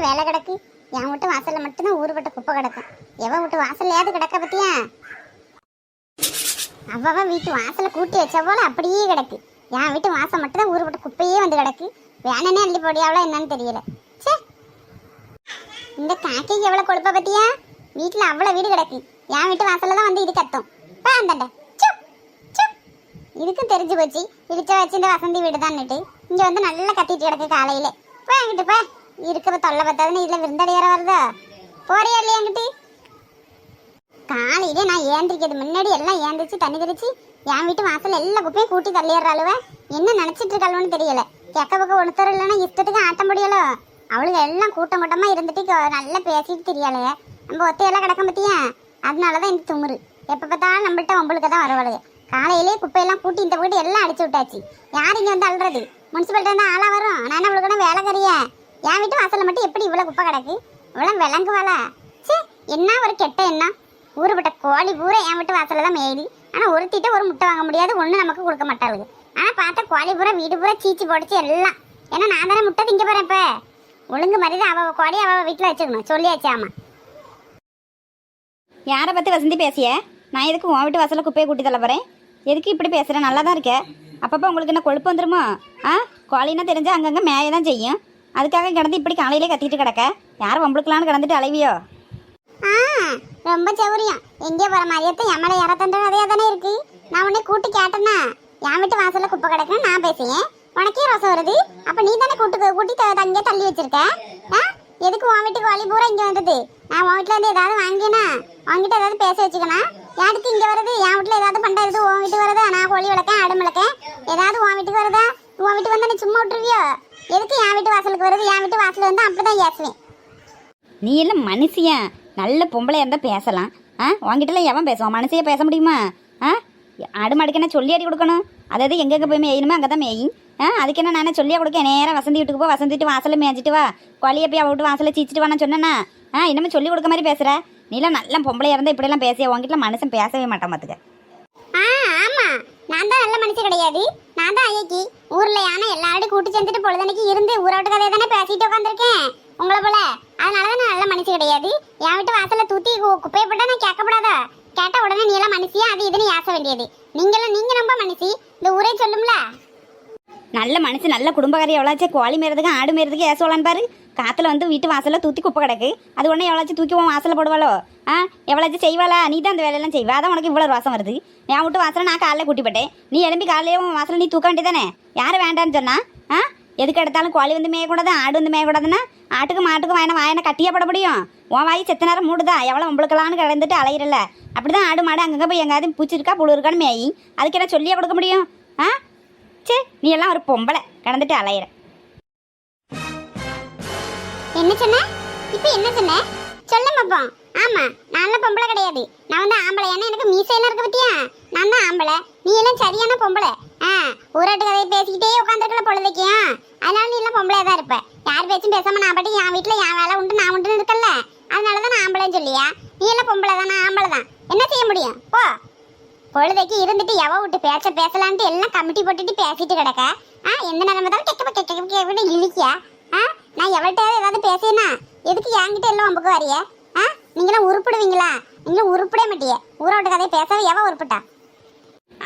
வேலை கிடக்கு. என் வீட்டு வாசல்ல மட்டும்தான் ஊறுபட்ட குப்பை கிடக்கும். எவன் வீட்டு வாசல்லையாவது கிடக்க பத்தியா? அவ வீட்டு வாசலை கூட்டி வச்ச போல அப்படியே கிடக்கு. என் வீட்டு வாசல் மட்டும்தான் ஊறுபட்ட குப்பையே வந்து கிடக்கு. வேணனே அள்ளி போடியாவளோ என்னன்னு தெரியல. சே, இந்த காக்கைக்கு எவ்வளவு கொழுப்ப பத்தியா? வீட்டுல அவ்வளவு வீடு கிடக்கு. என் வீட்டு வாசல்ல தான் வந்து இது கத்தும். அந்தண்ட இதுக்கும் தெரிஞ்சு போச்சு. இடிச்ச வச்சு இந்த வசந்தி வீடு தான்னுட்டு இங்க வந்து நல்லா கத்திட்டு கிடக்கு காலையில. என்கிட்ட பா இருக்கிற தொல்லை பத்தாதுன்னு இதுல விருந்தடையார வருதா? போறியா இல்லையா என்கிட்ட? காலையிலே நான் ஏந்திரிக்கிறது முன்னாடி எல்லாம் ஏந்திரிச்சு தண்ணி தெளிச்சு என் வீட்டு வாசல் எல்லா குப்பையும் கூட்டி தள்ளிடுறாளுவ. என்ன நினைச்சிட்டு இருக்காளுன்னு தெரியல. கெக்க பக்கம் ஒருத்தர் இல்லைன்னா இஷ்டத்துக்கு ஆட்ட முடியலோ. அவளுக்கு எல்லாம் கூட்டம் கூட்டமா இருந்துட்டு நல்லா பேசிட்டு தெரியாளுங்க. நம்ம ஒத்தையெல்லாம் கிடக்க பத்தியா? அதனாலதான் இந்த துமுறு. எப்ப பார்த்தாலும் நம்மள்ட்ட உங்களுக்கு தான் வரவளுங்க. காலையிலே குப்பையெல்லாம் கூட்டி இந்த வீட்டு எல்லாம் அடிச்சு விட்டாச்சு. யார் இங்க வந்து அல்றது? முனிசிபாலிட்டி இருந்தா ஆளா வரும். நான் அவளுக்கு வேலை கறிய. என் வீட்டு வாசல்ல மட்டும் எப்படி இவ்வளவு குப்பை கிடக்கு? இவ்வளவு விளங்குவாளா? சே, என்ன ஒரு கெட்ட எண்ணம். ஊறுபட்ட கோழி பூரா என் வீட்டு வாசல்ல தான் மேயுது. ஆனா ஒருத்திட்ட ஒரு முட்டை வாங்க முடியாது, ஒண்ணு நமக்கு கொடுக்க மாட்டாளுங்க. ஆனா பார்த்தா கோழி பூரா வீடு பூரா சீச்சி போடுச்சு எல்லாம். ஏன்னா நான் தானே முட்டை திங்க போறேன். இப்ப ஒழுங்கு மாதிரி அவ கோழி அவ வீட்டுல வச்சுக்கணும் சொல்லியாச்சு. ஆமா, யாரை பற்றி வசந்தி பேசிய? நான் எதுக்கு உன் வீட்டு வாசலில் குப்பையை கூட்டி தள்ள போகிறேன்? எதுக்கு இப்படி பேசுகிறேன்? நல்லா தான் இருக்கேன். அப்பப்போ உங்களுக்கு என்ன கொழுப்பு வந்துருமோ? கோழின்னா தெரிஞ்சால் அங்கங்கே மேய தான் செய்யும். அதுக்காக கிடந்து இப்படி காலையிலே கத்திட்டு கிடக்க. யாரும் வம்பளுக்கலான்னு கிடந்துட்டு அலைவியோ? ரொம்ப சௌரியம். எங்கே போகிற மாதிரியத்தை எம்மளை யார தண்ட கதையாக தானே இருக்கு. நான் உடனே கூட்டி கேட்டேன்னா என் வீட்டு வாசலில் குப்பை கிடக்குன்னு நான் பேசுவேன். உனக்கே ரோசம் வருது. அப்போ நீ தானே கூட்டி தங்கே தள்ளி வச்சிருக்க. எதுக்கு உன் வீட்டுக்கு கோழி பூரா இங்கே வந்தது? நான் உன் வீட்டில் இருந்து ஏதாவது வாங்கினா உன்கிட்ட ஏதாவது பேச வச்சுக்கணும். யாருக்கு இங்கே வருது? என் வீட்டில் ஏதாவது பண்ணுறது உன் வீட்டுக்கு வருதா? நான் கோழி வளர்க்கேன், ஆடு வளர்க்கேன். ஏதாவது உன் வீட்டுக்கு வருதா? உன் வீட்டுக்கு வந்தா நீ சும்மா விட்டுருவியோ? எதுக்கு என் வீட்டு வாசலுக்கு வருது? என் வீட்டு வாசல் வந்து அப்படிதான் ஏசுவேன். நீ எல்லாம் மனுஷியா? நல்ல பொம்பளையா இருந்தால் பேசலாம். உங்ககிட்டலாம் எவன் பேசுவான்? மனுஷையே பேச முடியுமா? ஆடு மாடுக்கு என்ன சொல்லி அடி கொடுக்கணும்? அதாவது எங்கெங்கே போய் மேயணுமோ அங்கே தான் மேயும். அதுக்கு என்ன நானே சொல்லியா கொடுக்க? நேராக வசந்தி வீட்டுக்கு போ, வசந்தி வீட்டு வாசலில் மேய்ச்சிட்டு வா, கோழியை போய் அவ வீட்டு வாசலில் சீச்சிட்டு வான்னு சொன்னேன்னா இன்னமும் சொல்லி கொடுக்க மாதிரி பேசுகிற. நீலாம் நல்ல பொம்பளையா இருந்தால் இப்படிலாம் பேசிய. உங்ககிட்ட மனுஷன் பேசவே மாட்டான் பார்த்துக்க. ஆமா, நான் தான் நல்ல மனுஷன் கிடையாது. நான் தான் ஐயக்கி. ஊரில் யானை எல்லாரும் கூட்டி சேர்ந்துட்டு பொழுதனைக்கு இருந்து ஊரோட்டு கதையை தானே பேசிட்டு உட்காந்துருக்கேன் உங்களை போல. அதனால தான் நான் நல்ல மனுஷன் கிடையாது. என் வீட்டு வாசலில் தூத்தி குப்பையை போட்டால் நான் கேட்கப்படாதா? கேட்டால் உடனே நீ எல்லாம் மனுஷியா அது இதுன்னு ஏச வேண்டியது. நீங்கள் ரொம்ப மனுஷி. இந்த ஊரே சொல்லும்ல. நல்ல மனுஷன் நல்ல குடும்பக்காரி எவ்வளோச்சும் கோழி மேறதுக்கு ஆடு மேறதுக்கு ஏசுவலான்னு பாரு. காற்றுல வந்து வீட்டு வாசலில் தூத்தி குப்பை கிடக்கு. அது உடனே எவ்வளோச்சும் தூக்கி உன் வாசலில் போடுவாளோ? எவ்வளோச்சும் செய்வாளா? நீ தான் அந்த வேலையெல்லாம் செய்வா. அதான் உனக்கு இவ்வளோ வாசம் வருது. என் வீட்டு வாசலை நான் காலையில் கூட்டிப்பட்டேன். நீ எழும்பி காலையிலே உன் வாசலில் நீ தூக்க வேண்டியதானே? யாரும் வேண்டான்னு சொன்னா? எதுக்கு எடுத்தாலும் கோழி வந்து மேயக்கூடாது, ஆடு வந்து மேயக்கூடாதுன்னா ஆட்டுக்கு மாட்டுக்கு வாயனை கட்டியே போட முடியும்? உன் வாய் செத்த நேரம் மூடுதா? எவ்வளோ உங்களுக்கலான்னு கிடந்துட்டு அலையிறல. அப்படி தான் ஆடு மாடு அங்கங்கே போய் எங்காவது பூச்சிருக்கா புழு இருக்கான்னு மேயி. அதுக்கு என்ன சொல்லியே கொடுக்க முடியும்? சே, நீ எல்லாம் ஒரு பொம்பளை கடந்துட்டு அலையிற. என்ன சொன்ன? இப்போ என்ன சொன்ன? சொல்ல மாப்போம். ஆமா, நான் பொம்பளை கிடையாது. நான் வந்து ஆம்பளை. ஏன்னா எனக்கு மீசையெல்லாம் இருக்க பத்தியா? நான் தான் ஆம்பளை. நீ எல்லாம் சரியான பொம்பளை. ஊராட்டு கதையை பேசிக்கிட்டே உட்காந்துருக்கல பொழுதைக்கியா. அதனால நீ எல்லாம் பொம்பளையா தான் இருப்ப. யார் பேச்சும் பேசாம நான் பாட்டி என் வீட்டுல என் வேலை உண்டு நான் உண்டுன்னு இருக்கல. அதனாலதான் நான் ஆம்பளைன்னு சொல்லியா? நீ எல்லாம் பொம்பளை தான், நான் ஆம்பளை தான். என்ன செய்ய முடியும்? போ. பொழுதைக்கு இருந்துட்டு எவ விட்டு பேசலான்ட்டு எல்லாம் கமிட்டி போட்டுட்டு பேசிட்டு கிடக்க. எந்த நேரம் பார்த்தாலும் கெக்க இழிக்கியா? நான் எவள்கிட்ட ஏதாவது பேசினா எதுக்கு என்கிட்ட எல்லாம் உம்புக்கு வரிய? நீங்களாம் உருப்பிடுவீங்களா? நீங்களும் உருப்பிட மாட்டிய. ஊரோட்ட கதையை பேசவே எவ உருப்பிட்டா?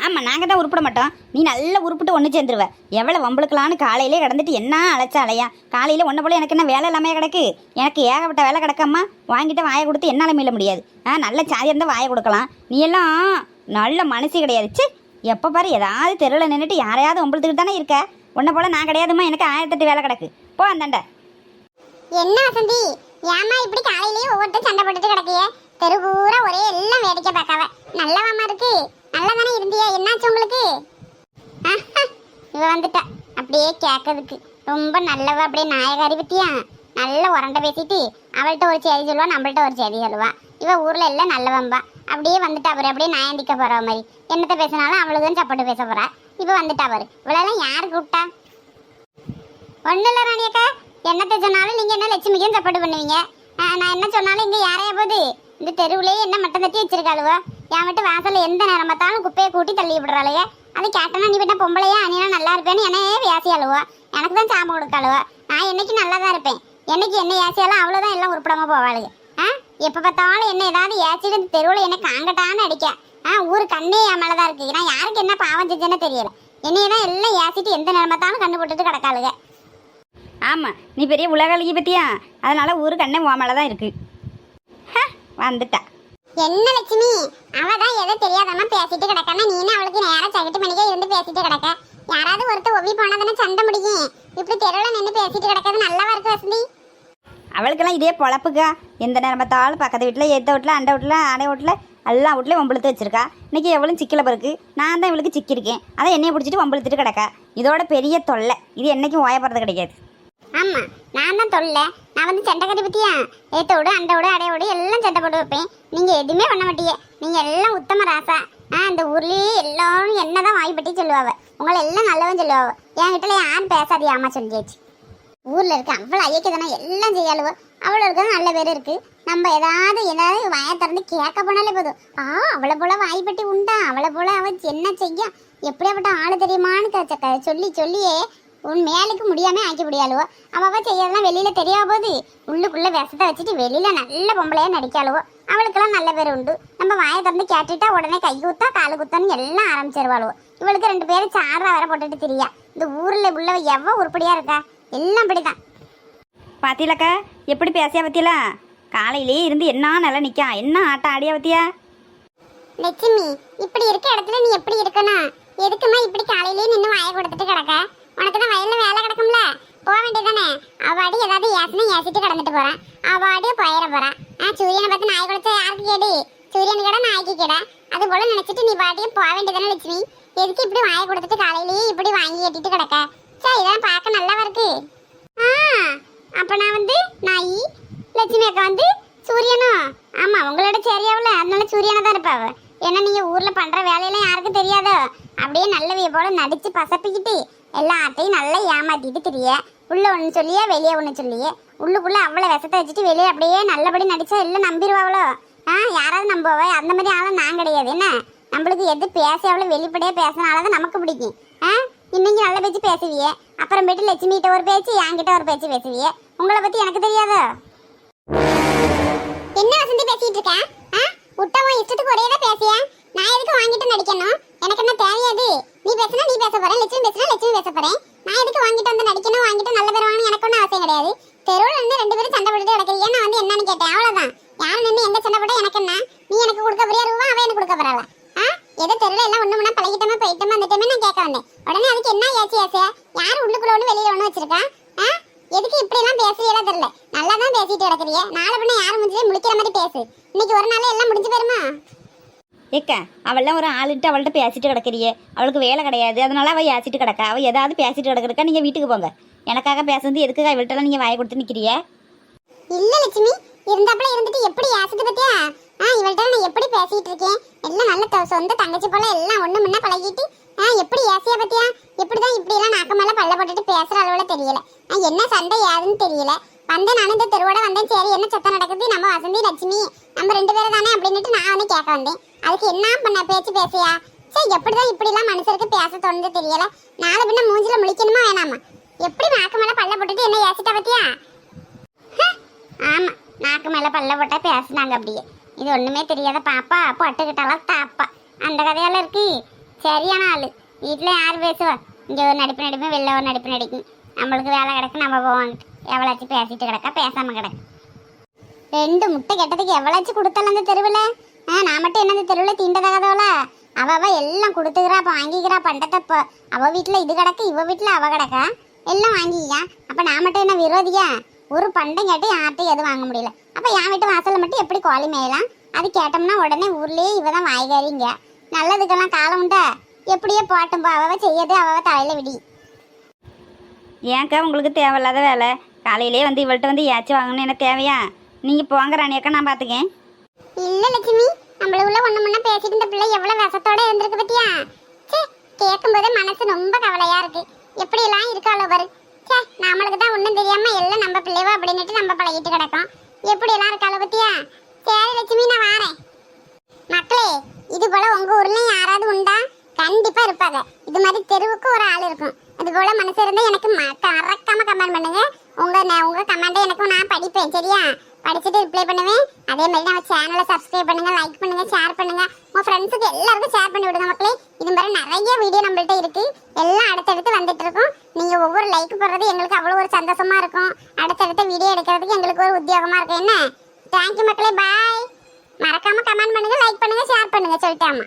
ஆமாம், நாங்கள் தான் உருப்பிட மாட்டோம். நீ நல்லா உருப்பிட்டு ஒன்று சேர்ந்துருவ. எவ்வளோ வம்பளுக்கலான்னு காலையிலே கிடந்துட்டு என்ன அழைச்சா அலையா? காலையில் ஒன்றை போல எனக்கு என்ன வேலை எல்லாமே கிடக்கு. எனக்கு ஏகப்பட்ட வேலை கிடக்கம்மா. வாங்கிட்டு வாயை கொடுத்து என்னால் மீள முடியாது. நல்ல சாதியாக இருந்தால் வாயை கொடுக்கலாம். நீ எல்லாம் நல்ல மனசு கிடையாது. சி, எப்போ பாரு ஏதாவது தெருவில் நின்றுட்டு யாரையாவது வம்பளுத்துக்கிட்டு தானே இருக்க. உன்னை போல நான் கிடையாதுமா. எனக்கு 1008 வேலை கிடக்கு. போ அந்தாண்ட. என்ன வசந்தி, ஏமா இப்படி காலையிலேயே ஒவ்வொருத்தரும் சண்டை போட்டுட்டு கிடக்கிய? தெரு பூரா ஒரே எல்லாம் வேடிக்கை பார்க்காவ. நல்லவாமா இருக்கு. நல்லா தானே இருந்தியா? என்னாச்சு உங்களுக்கு? இவ வந்துட்டா அப்படியே கேட்கறதுக்கு. ரொம்ப நல்லவ. அப்படியே நாயகாரி பத்தியா நல்ல உரண்டை பேசிட்டு அவள்கிட்ட ஒரு செய்தி சொல்லுவா, நம்மள்ட்ட ஒரு செய்தி சொல்லுவா. இவ ஊர்ல எல்லாம் நல்லவம்பா. அப்படியே வந்துட்டா அவரு. அப்படியே நாயந்திக்க போற மாதிரி என்னத்தை பேசினாலும் அவளுக்கு தான் சப்போட்டு பேச போறா. இப்ப வந்துட்டா அவரு. இவளெல்லாம் யாரு கூப்பிட்டா? ஒன்னும் இல்ல ராணியக்கா. என்னத்தை சொன்னாலும் நீங்க என்ன லட்சுமிக்கும் சப்போர்ட் பண்ணுவீங்க. நான் என்ன சொன்னாலும் இங்க யாரையா போகுது? இந்த தெருவுலயே என்ன மட்டம் தட்டி வச்சிருக்காளுவோ. என் வீட்டு வாசல்ல எந்த நேரம் பார்த்தாலும் குப்பையை கூட்டி தள்ளி விடுறாளுங்க. அது கேட்டனா நீ என்ன பொம்பளையா? நீனா நல்லா இருப்பேன்னு என்னையே பேசியாளுவோ. எனக்கு தான் சாபம் கொடுக்காளுவோ. நான் என்னைக்கு நல்லா தான் இருப்பேன். என்னைக்கு என்ன ஏசியாலும் அவ்வளோதான் எல்லாம் உருப்படாம போவாளுங்க. எப்போ பார்த்தாலும் என்ன ஏதாவது ஏசிட்டு இந்த தெருவில் என்ன காங்கட்டான்னு அடிக்க. ஊரு கண்ணே என் மேலதான் இருக்கு. நான் யாருக்கு என்ன பாவம் செஞ்சேன்னு தெரியல. என்னையதான் எல்லாம் ஏசிட்டு எந்த நேரமாத்தாலும் கண்ணு போட்டுட்டு கிடக்காளுங்க. ஆமாம், நீ பெரிய உலகாளிக்கு பற்றியா, அதனால ஊரு கண்ணே உன் மேலே தான் இருக்கு. வந்துட்டா என்ன லட்சுமி, அவதான் எதோ தெரியாதமா பேசிட்டு கிடக்கானா நீனே அவளுக்கு நேரம் சகட்டு மணிக்கே இருந்து பேசிட்டு கிடக்க. யாராவது ஒருத்தர் ஒவ்வொரு போனாதானே சண்டை முடியும். இப்படி தெருவில் நின்று பேசிட்டு கிடக்கிறது நல்லாவா இருக்கு வசந்தி? அவளுக்கெல்லாம் இதே பொழப்புக்கா. எந்த நேரம் பார்த்தாலும் பக்கத்து வீட்டில் ஏற்ற வீட்டில் அண்டை வீட்டில் அடை வீட்டில் எல்லா வீட்லையும் வம்பிழுத்து வச்சிருக்கா. இன்னைக்கு எவ்வளோ சிக்கல பிறகு நான் தான் இவளுக்கு சிக்கியிருக்கேன். அதை என்னையை பிடிச்சிட்டு வம்பிழுத்துட்டு கிடக்கா. இதோட பெரிய தொல்லை. இது என்னைக்கும் ஓயப்படுறது கிடைக்காது. ஆமா, நான் தான் தொல்லை. நான் வந்து சண்டை கட்டி பத்தியா ஏத்த விடு அண்டை விடு அடைய விடு எல்லாம் சண்டை போட்டு வைப்பேன். நீங்க எதுவுமே பண்ண மாட்டீங்க. நீங்க எல்லாம் உத்தம ராசா. அந்த ஊர்லயே எல்லாரும் என்னதான் வாய்ப்பட்டி சொல்லுவாங்க. உங்களை எல்லாம் நல்லவன் சொல்லுவாங்க. என்கிட்ட யாரும் பேசாது ஆமா சொல்லியாச்சு. ஊர்ல இருக்க அவ்வளோ ஐயக்கதானே எல்லாம் செய்யாளுவோ. அவ்வளோ இருக்கிறது நல்ல பேர் இருக்கு. நம்ம ஏதாவது வாயை திறந்து கேட்க போனாலே போதும். அவளை போல வாய்ப்பட்டி உண்டா, அவளை போல அவன் என்ன செய்ய, எப்படியாப்பட்ட ஆளு தெரியுமான்னு சொல்லி சொல்லியே உன் மேலுக்கு முடியாம ஆக்கி முடியாளுவோ. அவ செய்யறதுலாம் வெளியில தெரியாம போது உள்ளுக்குள்ள விஷத்தை வச்சுட்டு வெளியில நல்ல பொம்பளையா நடிக்காளுவோ. அவளுக்கெல்லாம் நல்ல பேர் உண்டு. நம்ம வாயை திறந்து கேட்டுட்டா உடனே கை குத்தா காலு குத்தான்னு எல்லாம் ஆரம்பிச்சிருவாளுவோ. இவளுக்கு 2 பேரும் சாரா வர போட்டுட்டு தெரியா. இந்த ஊர்ல உள்ளவ எவ்வளவு உருப்படியா இருக்கா. எல்லாம் அப்படிதான். பாத்தியலக்கா எப்படி பேசியா பத்தியலா? காலையிலே இருந்து என்ன நல்லா நிக்கா, என்ன ஆட்டம் ஆடியா பத்தியா? லட்சுமி, இப்படி இருக்க இடத்துல நீ எப்படி இருக்கணும்? எதுக்குமா இப்படி காலையிலேயே நின்று வாயை கொடுத்துட்டு கிடக்க? உனக்கு தான் வயல்ல வேலை கிடக்கும்ல, போக வேண்டியதானே? அவாடி ஏதாவது ஏசிட்டு கிடந்துட்டு போறான். அவாடியே போயிட போறான். சூரியனை பார்த்து நாய் குளிச்சா யாருக்கு கேடு? சூரியன் கடை நாய்க்கு கேட. அது போல நினைச்சிட்டு நீ பாட்டியே போக வேண்டியதானே லட்சுமி? எதுக்கு இப்படி வாயை கொடுத்துட்டு காலையிலேயே இப்படி வாங்கி கட்டிட்டு கிடக்க? சரி, இதெல்லாம் பார்க்க நல்லா இருக்கு. அப்ப நான் வந்து நாய், லட்சுமி அக்கா வந்து சூரியனும். ஆமா, உங்களோட சரியாவில, அதனால சூரியனை தான் இருப்பாவ. ஏன்னா நீங்க ஊர்ல பண்ற வேலையெல்லாம் யாருக்கும் தெரியாதோ. அப்படியே நல்லவைய போல நடிச்சு பசப்பிக்கிட்டு எல்லாத்தையும் நல்லா ஏமாத்திட்டு தெரிய. உள்ள ஒண்ணு சொல்லியே வெளியே ஒண்ணு சொல்லியே. உள்ளுக்குள்ள அவ்வளவு விஷத்தை வச்சுட்டு வெளியே அப்படியே நல்லபடி நடிச்சா எல்லாம் நம்பிடுவாவளோ. யாராவது நம்புவ? அந்த மாதிரி ஆளும் நான் கிடையாது. என்ன நம்மளுக்கு எது பேச அவ்வளவு வெளிப்படையா பேசினாலதான் நமக்கு பிடிக்கும். இன்னைக்கு நல்ல பேச்சு பேசுவியே, அப்புறம் போயிட்டு லட்சுமி கிட்ட ஒரு பேச்சு, என்கிட்ட ஒரு பேச்சு பேசுவியே. உங்களை பத்தி எனக்கு தெரியாதோ? என்ன வசந்தி பேசிட்டு இருக்க? விட்டவன் இஷ்டத்துக்கு ஒரேதான் பேசிய. நான் எதுக்கு வாங்கிட்டு நடிக்கணும்? எனக்கு என்ன தேவையாது? நீ பேசினா நீ பேச போறேன், லட்சுமி பேசினா லட்சுமி பேச போறேன். நான் எதுக்கு வாங்கிட்டு வந்து நடிக்கணும்? வாங்கிட்டு நல்ல பேர் வாங்கணும் எனக்கு ஒன்றும் அவசியம் கிடையாது. தெருவில் இருந்து 2 பேரும் சண்டை போட்டுட்டு கிடக்குறீங்க. நான் வந்து என்னன்னு கேட்டேன், அவ்வளவுதான். யாரும் நின்று எங்க சண்டை போட்டா எனக்கு என்ன? நீ எனக்கு கொடுக்க போறியா ரூபா, அவன் எனக்கு கொடுக்க போறாளா? ஏதோ தெருவில் எல்லாம் ஒண்ணு முன்னா பழகிட்டமா போயிட்டமா அந்த டைமே நான் கேட்க வந்தேன். உடனே அதுக்கு என்ன ஏசி ஏசியா? யாரு உள்ளுக்குள்ள ஒண்ணு வெளியில ஒண்ணு வச்சிருக்கா? எதுக்கு இப்படி எல்லாம் பேசுறீங்களா தெரியல. நல்லா தான் பேசிட்டு கிடக்குறீங்க. நாளை பின்ன யாரும் முடிஞ்சே முழிக்கிற மாதிரி பேசு. இன்னைக்கு ஒரு நாளே எல்லாம் முடிஞ்சு போயிருமா? ஏக்கா அவள்லாம் ஒரு ஆளுட்டு அவள்கிட்ட பேசிட்டு கிடக்குறியே. அவளுக்கு வேலை கிடையாது, அதனால அவள் ஏசிட்டு கிடக்கா. அவள் ஏதாவது பேசிட்டு கிடக்குறக்கா. நீங்கள் வீட்டுக்கு போங்க. எனக்காக பேசுறது எதுக்குக்கா இவள்கிட்டலாம் நீங்கள் வாயை கொடுத்து நிற்கிறிய? இல்ல லட்சுமி, இருந்தாப்புல இருந்துட்டு எப்படி ஏசிட்டு பத்தியா? இவள்கிட்ட நான் எப்படி பேசிட்டு இருக்கேன்? எல்லாம் நல்ல சொந்த தங்கச்சி போல எல்லாம் ஒண்ணு முன்ன பழகிட்டு எப்படி ஏசியா பத்தியா? எப்படிதான் இப்படி எல்லாம் நாக்கு மேல பல்ல போட்டுட்டு பேசுற அளவுல தெரியல. என்ன சண்டை யாருன்னு தெரியல. வந்தேன் நானும் இந்த தெருவோட வந்தேன். சரி, என்ன சத்தம் நடக்குது? நம்ம வசந்தி லட்சுமி நம்ம 2 பேரும் தானே அப்படின்னுட்டு நான் வந்து கேட்க வந்தேன். அதுக்கு என்ன பண்ண பேச்சு பேசியா? சரி, எப்படிதான் இப்படி எல்லாம் மனுஷருக்கு பேச தோணுது தெரியல. நாளை பின்ன மூஞ்சில முழிக்கணுமா வேணாமா? எப்படி நாக்கு மேல பல்ல போட்டுட்டு என்ன ஏசிட்டா பத்தியா? ஆமா, நாக்கு மேல பல்ல போட்டா பேசுனாங்க அப்படியே. இது ஒண்ணுமே தெரியாத பாப்பா பட்டுக்கிட்டாலும் தாப்பா அந்த கதையால இருக்கு. சரியான ஆளு. வீட்டுல யாரு பேசுவா? இங்க ஒரு நடிப்பு வெளில ஒரு நடிப்பு நடிக்கும். நம்மளுக்கு வேலை கிடக்கு, நம்ம போவாங்க. எவ்வளாச்சும் பேசிட்டு கிடக்கா, பேசாம கிடக்கு. 2 முட்டை கெட்டதுக்கு எவ்வளாச்சும் கொடுத்தால அந்த தெருவில்? நான் மட்டும் என்ன அந்த தெருவில் தீண்டதாகதோல? அவ எல்லாம் கொடுத்துக்கிறா, அப்போ வாங்கிக்கிறா பண்டத்தை. அவ வீட்டுல இது கிடக்கு, இவ வீட்டுல அவ கிடக்கா, எல்லாம் வாங்கிக்கா. அப்ப நான் மட்டும் என்ன விரோதியா? ஒரு பண்டம் கேட்டு யார்ட்டும் எதுவும் வாங்க முடியல. அப்ப என் வீட்டு வாசல்ல மட்டும் எப்படி கோழி மேயலாம்? அது கேட்டோம்னா உடனே ஊர்லயே இவதான் வாய்காரிங்க. நல்லதுக்கெல்லாம் காலம் உண்டா? எப்படியே போட்டும், அவ செய்யது அவ தலையில விடி. ஏன்க்கா உங்களுக்கு தேவையில்லாத வேலை? காலையிலே வந்து இவள்கிட்ட வந்து ஏச்சு வாங்கணும் எனக்கு தேவையா? நீங்கள் போங்க ராணியக்கா, நான் பார்த்துக்கேன். இல்லை லட்சுமி, நம்மளுக்குள்ள ஒன்று முன்ன பேசிட்டு இந்த பிள்ளை எவ்வளோ விஷத்தோட இருந்திருக்கு பத்தியா? சே, கேட்கும்போது மனசு ரொம்ப கவலையா இருக்கு. எப்படியெல்லாம் இருக்காளோ பாரு. சே, நம்மளுக்கு தான் ஒன்றும் தெரியாம எல்லாம் நம்ம பிள்ளைவா அப்படின்னுட்டு நம்ம பழகிட்டு கிடக்கோம். எப்படியெல்லாம் இருக்காளோ பத்தியா? சரி லட்சுமி, நான் வாரேன். மக்களே, இது போல உங்க ஊர்ல யாராவது உண்டா? கண்டிப்பா இருப்பாங்க. இது மாதிரி தெருவுக்கு ஒரு ஆள் இருக்கும். அது போல மனசு இருந்தா எனக்கு மறக்காம கமெண்ட் பண்ணுங்க. உங்க கமெண்டை எனக்கு படிப்பேன் சரியா? படிச்சுட்டு ரிப்ளை பண்ணுவேன். அதே மாதிரி நம்ம சேனலை சப்ஸ்கிரைப் பண்ணுங்க, லைக் பண்ணுங்க, ஷேர் பண்ணுங்க. உங்க ஃப்ரெண்ட்ஸுக்கு எல்லாருக்கும் ஷேர் பண்ணி விடுங்க மக்களே. இது மாதிரி நிறைய வீடியோ நம்மள்ட்ட இருக்கு, எல்லாம் அடுத்தடுத்து வந்துட்டு இருக்கும். நீங்க ஒவ்வொரு லைக் போடுறது எங்களுக்கு அவ்வளோ ஒரு சந்தோஷமா இருக்கும். அடுத்தடுத்த வீடியோ எடுக்கிறதுக்கு எங்களுக்கு ஒரு உத்தியோகமா இருக்கும். என்ன? தேங்க்யூ மக்களே, பாய். மறக்காம கமெண்ட் பண்ணுங்க, லைக் பண்ணுங்க, ஷேர் பண்ணுங்க. சொல்லிட்டாமா.